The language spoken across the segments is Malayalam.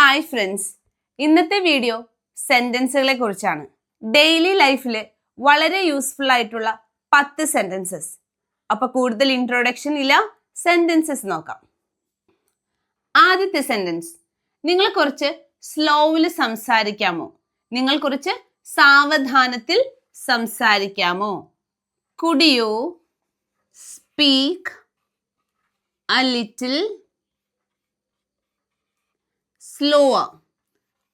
ഹായ് ഫ്രണ്ട്സ്, ഇന്നത്തെ വീഡിയോ സെന്റൻസുകളെ കുറിച്ചാണ്. ഡെയിലി ലൈഫിൽ വളരെ യൂസ്ഫുൾ ആയിട്ടുള്ള 10 സെന്റൻസസ്. അപ്പൊ കൂടുതൽ ഇൻട്രൊഡക്ഷൻ ഇല്ല, സെന്റൻസസ് നോക്കാം. ആദ്യത്തെ സെന്റൻസ്, നിങ്ങൾ കുറച്ച് സ്ലോവിൽ സംസാരിക്കാമോ? നിങ്ങൾ കുറച്ച് സാവധാനത്തിൽ സംസാരിക്കാമോ? Could you speak a little slower?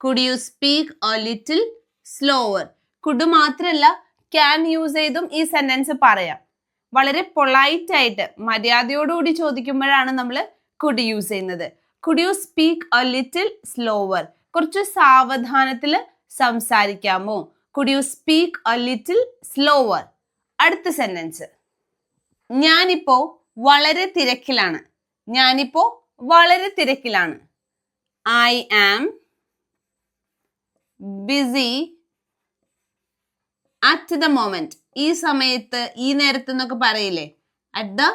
Could you speak a little slower? Could മാത്രല്ല can യൂസ് ചെയ്തും ഈ സെന്റൻസ് പറയാം. വളരെ പൊളൈറ്റ് ആയിട്ട് മര്യാദയോടുകൂടി ചോദിക്കുമ്പോഴാണ് നമ്മൾ could യൂസ് ചെയ്യുന്നത്. Could you speak a little slower? കുറച്ച് സാവധാനത്തിൽ സംസാരിക്കാമോ? Could you speak a little slower? അടുത്ത സെന്റൻസ്, ഞാനിപ്പോ വളരെ തിരക്കിലാണ്. ഞാനിപ്പോ വളരെ തിരക്കിലാണ്. I am busy at the moment. ഈ സമയത്ത്, ഈ നേരത്ത് എന്നൊക്കെ പറയില്ലേ, at the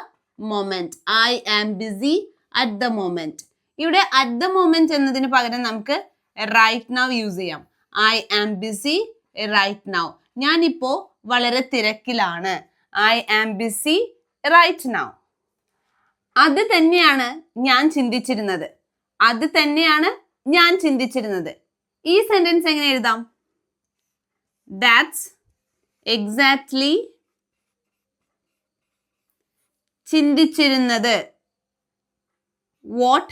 moment. I am busy at the moment. ഇവിടെ at the moment എന്നതിന് പകരം നമുക്ക് right now യൂസ് ചെയ്യാം. I am busy right now. ഞാനിപ്പോ വളരെ തിരക്കിലാണ്. I am busy right now. അത് തന്നെയാണ് ഞാൻ ചിന്തിച്ചിരുന്നത്. അത് തന്നെയാണ് ഞാൻ ചിന്തിച്ചിരുന്നത്. ഈ സെന്റൻസ് എങ്ങനെ എഴുതാം? That's exactly ചിന്തിച്ചിരുന്നത്. What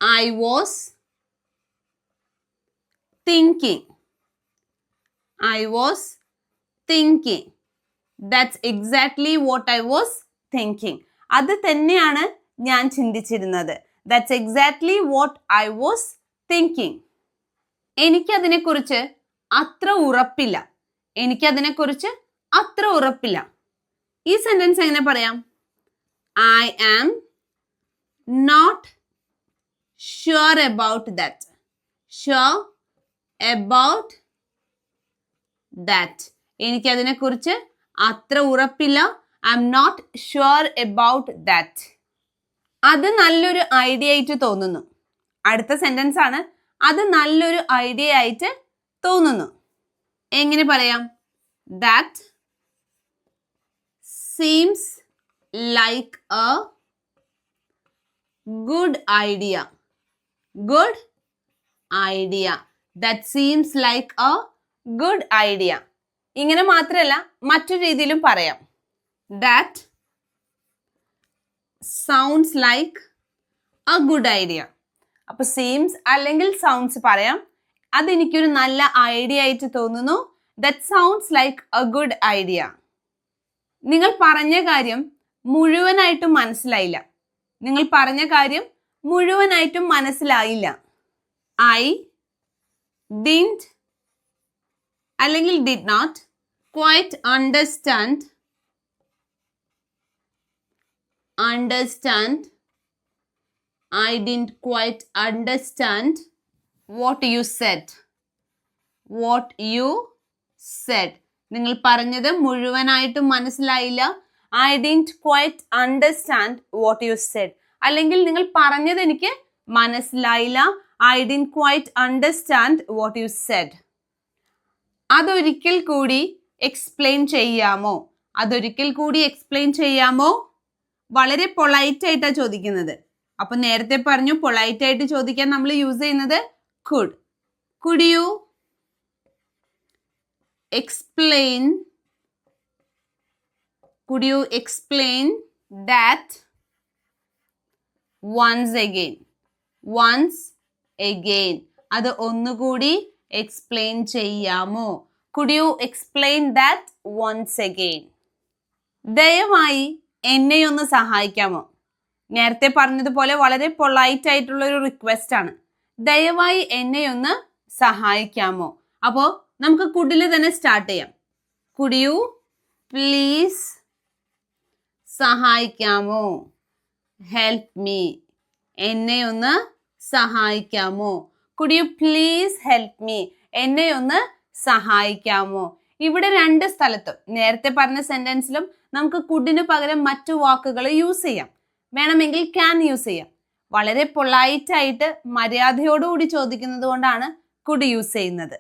I was thinking. I was thinking. That's exactly what I was thinking. അത് തന്നെയാണ് ഞാൻ ചിന്തിച്ചിരുന്നത്. That's exactly what I was thinking. എനിക്കതിനെക്കുറിച്ച് അത്ര ഉറപ്പില്ല. എനിക്കതിനെക്കുറിച്ച് അത്ര ഉറപ്പില്ല. ഈ സെന്റൻസ് എങ്ങനെ പറയാം? I am not sure about that. Sure about that. എനിക്കതിനെക്കുറിച്ച് അത്ര ഉറപ്പില്ല. I'm not sure about that. അത് നല്ലൊരു ഐഡിയ ആയിട്ട് തോന്നുന്നു. അടുത്ത സെന്റൻസ് ആണ്, അത് നല്ലൊരു ഐഡിയ ആയിട്ട് തോന്നുന്നു. എങ്ങനെ പറയാം? That seems like a good idea. Good idea. That seems like a good idea. ഇങ്ങനെ മാത്രമല്ല, മറ്റൊരു രീതിയിലും പറയാം. That sounds like a good idea. അപ്പൊ seems അല്ലെങ്കിൽ sounds പറയാം. അതെനിക്കൊരു നല്ല ഐഡിയ ആയിട്ട് തോന്നുന്നു. That sounds like a good idea. നിങ്ങൾ പറഞ്ഞ കാര്യം മുഴുവനായിട്ടും മനസ്സിലായില്ല. നിങ്ങൾ പറഞ്ഞ കാര്യം മുഴുവനായിട്ടും മനസ്സിലായില്ല. I didn't അല്ലെങ്കിൽ did not quite understand I didn't quite understand what you said. What you said. നിങ്ങൾ പറഞ്ഞത് മുഴുവനായിട്ടും മനസ്സിലായില്ല. I didn't quite understand what you said. അല്ലെങ്കിൽ നിങ്ങൾ പറഞ്ഞത് എനിക്ക് മനസ്സിലായില്ല. I didn't quite understand what you said. അതൊരിക്കൽ കൂടി എക്സ്പ്ലെയിൻ ചെയ്യാമോ? അതൊരിക്കൽ കൂടി എക്സ്പ്ലെയിൻ ചെയ്യാമോ? വളരെ പൊളൈറ്റ് ആയിട്ടാണ് ചോദിക്കുന്നത്. അപ്പൊ നേരത്തെ പറഞ്ഞു പൊളൈറ്റ് ആയിട്ട് ചോദിക്കാൻ നമ്മൾ യൂസ് ചെയ്യുന്നത് could. Could you explain? Could you explain that once again? Once again. അത് ഒന്നുകൂടി എക്സ്പ്ലെയിൻ ചെയ്യാമോ? Could you explain that once again? ദയവായി എന്നെ ഒന്ന് സഹായിക്കാമോ? നേരത്തെ പറഞ്ഞതുപോലെ വളരെ പൊളൈറ്റ് ആയിട്ടുള്ള ഒരു റിക്വസ്റ്റ് ആണ്. ദയവായി എന്നെ ഒന്ന് സഹായിക്കാമോ? അപ്പോ നമുക്ക് കുഡിൽ തന്നെ സ്റ്റാർട്ട് ചെയ്യാം. Could you please സഹായിക്കാമോ? Help me. എന്നെ ഒന്ന് സഹായിക്കാമോ? Could you please help me? എന്നെ ഒന്ന് സഹായിക്കാമോ? ഇവിടെ രണ്ട് സ്ഥലത്തും നേരത്തെ പറഞ്ഞ സെന്റൻസിലും നമുക്ക് കുഡിന് പകരം മറ്റു വാക്കുകൾ യൂസ് ചെയ്യാം. വേണമെങ്കിൽ ക്യാൻ യൂസ് ചെയ്യാം. വളരെ പൊളൈറ്റ് ആയിട്ട് മര്യാദയോടുകൂടി ചോദിക്കുന്നത് കൊണ്ടാണ് കുഡ് യൂസ് ചെയ്യുന്നത്.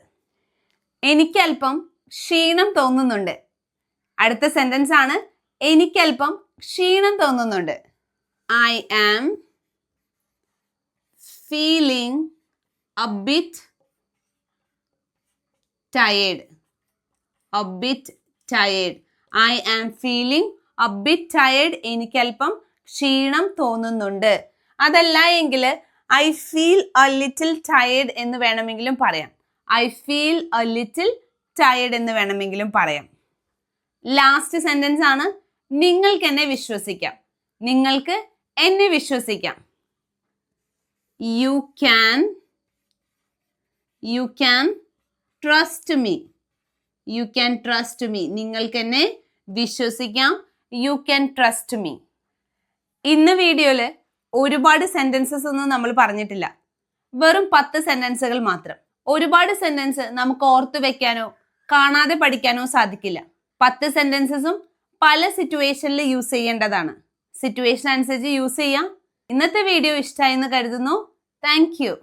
എനിക്കല്പം ക്ഷീണം തോന്നുന്നുണ്ട്. അടുത്ത സെന്റൻസ് ആണ് എനിക്കല്പം ക്ഷീണം തോന്നുന്നുണ്ട്. I am feeling a bit tired. A bit tired. I am feeling a bit tired. എനിക്കല്പം ക്ഷീണം തോന്നുന്നുണ്ട്. അതല്ല എങ്കിൽ I feel a little tired എന്ന് വേണമെങ്കിലും പറയാം. I feel a little tired എന്ന് വേണമെങ്കിലും പറയാം. ലാസ്റ്റ് സെന്റൻസ് ആണ് നിങ്ങൾക്ക് എന്നെ വിശ്വസിക്കാം. നിങ്ങൾക്ക് എന്നെ വിശ്വസിക്കാം. You can trust me. You can trust me. നിങ്ങൾക്ക് എന്നെ വിശ്വസിക്കാം. You can trust me. ഇന്ന് വീഡിയോയിൽ ഒരുപാട് സെന്റൻസസ് ഒന്നും നമ്മൾ പറഞ്ഞിട്ടില്ല. വെറും 10 സെന്റൻസുകൾ മാത്രം. ഒരുപാട് സെന്റൻസ് നമുക്ക് ഓർത്തു വെക്കാനോ കാണാതെ പഠിക്കാനോ സാധിക്കില്ല. 10 സെന്റൻസസും പല സിറ്റുവേഷനിൽ യൂസ് ചെയ്യേണ്ടതാണ്. സിറ്റുവേഷൻ അനുസരിച്ച് യൂസ് ചെയ്യാം. ഇന്നത്തെ വീഡിയോ ഇഷ്ടമായി എന്ന് കരുതുന്നു. Thank you.